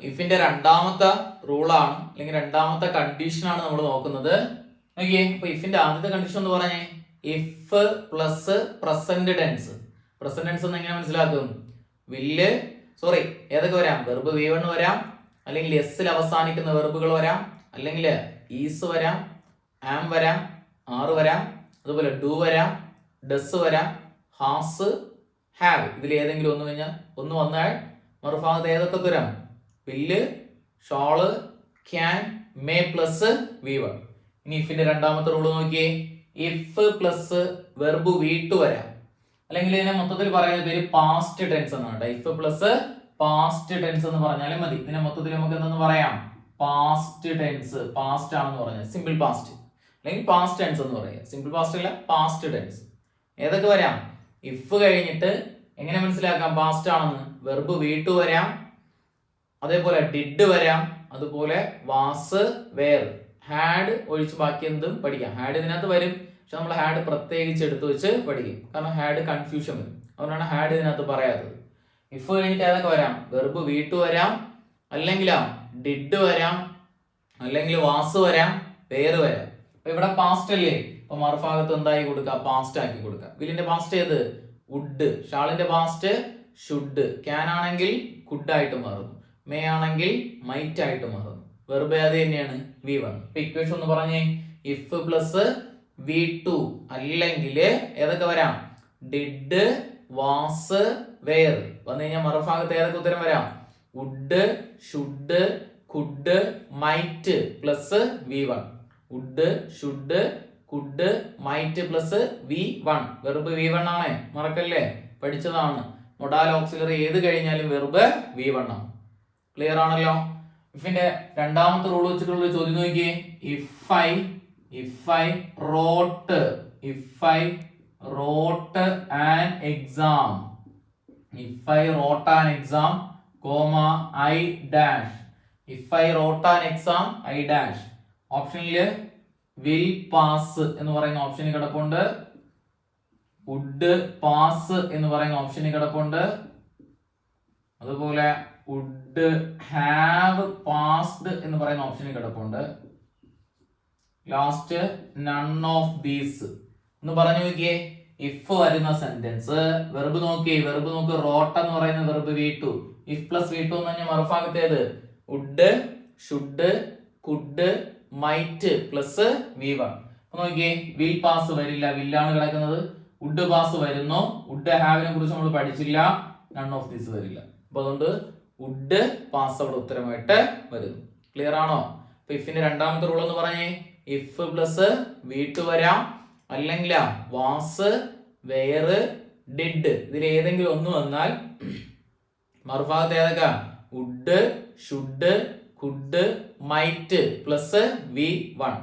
ഇഫിന്റെ രണ്ടാമത്തെ റൂളാണ് അല്ലെങ്കിൽ രണ്ടാമത്തെ കണ്ടീഷനാണ് നമ്മൾ നോക്കുന്നത്. നോക്കിയേ, അപ്പൊ ഇഫിന്റെ ആദ്യത്തെ കണ്ടീഷൻ എന്ന് പറഞ്ഞേ if plus present tense. Present tense എന്ന് എങ്ങനെ മനസ്സിലാക്കും? വില്ല് ഏതൊക്കെ വരാം? വെർബ് V1 വരാം, അല്ലെങ്കിൽ എസ്സിൽ അവസാനിക്കുന്ന വെർബുകൾ വരാം, അല്ലെങ്കിൽ ഈസ് വരാം, ആം വരാം, ആറ് വരാം, അതുപോലെ ഡു വരാം, ഡസ് വരാം, ഹാസ്, ഹാവ്. ഇതിൽ ഏതെങ്കിലും ഒന്ന് വന്നാൽ മറുഭാഗത്ത് ഏതൊക്കെ വരാം? വില്ല്, shawl, can, may plus V1. ഇനി ഇഫിന്റെ രണ്ടാമത്തെ റൂള് നോക്കിയേ, ഇഫ് പ്ലസ് വെർബ് V2 വരാം, അല്ലെങ്കിൽ ഇതിനെ മൊത്തത്തിൽ പറയുന്ന പേര് പാസ്റ്റ് ടെൻസ് എന്നാണ്. ഇഫ് പ്ലസ് പാസ്റ്റ് ടെൻസ് എന്ന് പറഞ്ഞാലും മതി. ഇതിനെ മൊത്തത്തിൽ നമുക്ക് എന്തെന്ന് പറയാം? Past tense. പാസ്റ്റ് ആണെന്ന് പറഞ്ഞാൽ സിമ്പിൾ പാസ്റ്റ് അല്ലെങ്കിൽ പാസ്റ്റ് ടെൻസ് എന്ന് പറയാം. സിമ്പിൾ പാസ്റ്റ് അല്ല, പാസ്റ്റ് ടെൻസ്. ഏതൊക്കെ വരാം? ഇഫ് കഴിഞ്ഞിട്ട് എങ്ങനെ മനസ്സിലാക്കാം പാസ്റ്റ് ആണെന്ന്? വെർബ് V2 വരാം, അതേപോലെ ഡിഡ് വരാം, അതുപോലെ വാസ്, വേർ, ഹാഡ് ഒഴിച്ച് ബാക്കി എന്തും പഠിക്കാം. ഹാഡ് ഇതിനകത്ത് വരും, പക്ഷെ നമ്മൾ ഹാഡ് പ്രത്യേകിച്ച് എടുത്തു വെച്ച് പഠിക്കും, കാരണം ഹാഡ് കൺഫ്യൂഷൻ വരും. അതുകൊണ്ടാണ് ഹാഡ് ഇതിനകത്ത് പറയാത്തത്. ഇഫ് കഴിഞ്ഞിട്ട് ഏതൊക്കെ വരാം? വെർബ് V2 വരാം, അല്ലെങ്കിൽ ഡിഡ് വരാം, അല്ലെങ്കിൽ വാസ് വരാം, വേർ വരാം. അപ്പൊ ഇവിടെ പാസ്റ്റ് അല്ലേ, അപ്പൊ മറുഭാഗത്ത് എന്തായി കൊടുക്കുക? പാസ്റ്റ് ആക്കി കൊടുക്കുക. വില്ലിന്റെ പാസ്റ്റ് ഏത്? വുഡ്. ഷാളിന്റെ പാസ്റ്റ് ഷുഡ്. ക്യാൻ ആണെങ്കിൽ കുഡ് ആയിട്ട് മാറുന്നു, മേ ആണെങ്കിൽ മൈറ്റ് ആയിട്ട് മാറുന്നു. വെർബ് അത് തന്നെയാണ് V1. ഇക്വേഷൻ ഒന്ന് പറഞ്ഞേ, ഇഫ് പ്ലസ് V2 അല്ലെങ്കിൽ ഏതൊക്കെ വരാം? ഡിഡ്, വാസ്, വേർ വന്നു കഴിഞ്ഞാൽ മറുഭാഗത്ത് ഏതൊക്കെ ഉത്തരം വരാം? Would, should, could, might plus V1. Would, should, could, might plus V1. Verb V1 ആണ്, മറക്കല്ലേ, പഠിച്ചതാണ്. മൊഡാൽ ഓക്സിലറി ഏത് കഴിഞ്ഞാലും വെർബ് V1 ആണ്. ക്ലിയർ ആണല്ലോ? ഇഫിന്റെ രണ്ടാമത്തെ റൂൾ വെച്ചിട്ടുള്ള ചോദ്യം നോക്കിയേ, if I rote an exam, if I wrote an exam, comma, I dash. If I wrote an exam, I dash. ഓപ്ഷനില് will pass എന്ന് പറയുന്ന ഓപ്ഷനിൽ കിടപ്പുണ്ട്, would pass എന്ന് പറയുന്ന ഓപ്ഷനിൽ കിടപ്പുണ്ട്, അതുപോലെ would have passed എന്ന് പറയുന്ന ഓപ്ഷനിൽ കിടപ്പുണ്ട്. ലാസ്റ്റ് none of these എന്ന് പറഞ്ഞു നോക്കിയേ. ഇഫ് വരുന്ന സെന്റൻസ് വെർബ് നോക്കി, റോട്ട് എന്ന് പറയുന്ന verb V2. If plus V2 എന്ന് പറഞ്ഞാൽ മറുഭാഗത്ത് ഏത്? Would, should, could, might plus V1. അപ്പൊ നോക്കിയേ, വിൽ പാസ് വരില്ല, വില്ലാണ് കിടക്കുന്നത്. വുഡ് പാസ് വരുന്നു, വുഡ് ഹാവിനെ കുറിച്ച് നമ്മൾ പഠിച്ചില്ല, നൺ ഓഫ് ദീസ് വരില്ല. അപ്പൊ അതുകൊണ്ട് വുഡ് പാസ് അവിടെ ഉത്തരമായിട്ട് വരുന്നു. ക്ലിയർ ആണോ? അപ്പൊ ഇഫിന്റെ രണ്ടാമത്തെ റൂൾ എന്ന് പറഞ്ഞേ, ഇഫ് പ്ലസ് V2 വരാം, അല്ലെങ്കിൽ വാസ്, വേർ, ഡിഡ്. ഇതിൽ ഏതെങ്കിലും ഒന്ന് വന്നാൽ മറുഭാഗത്ത് ഏതൊക്കെ? Would, should, could, might plus V1.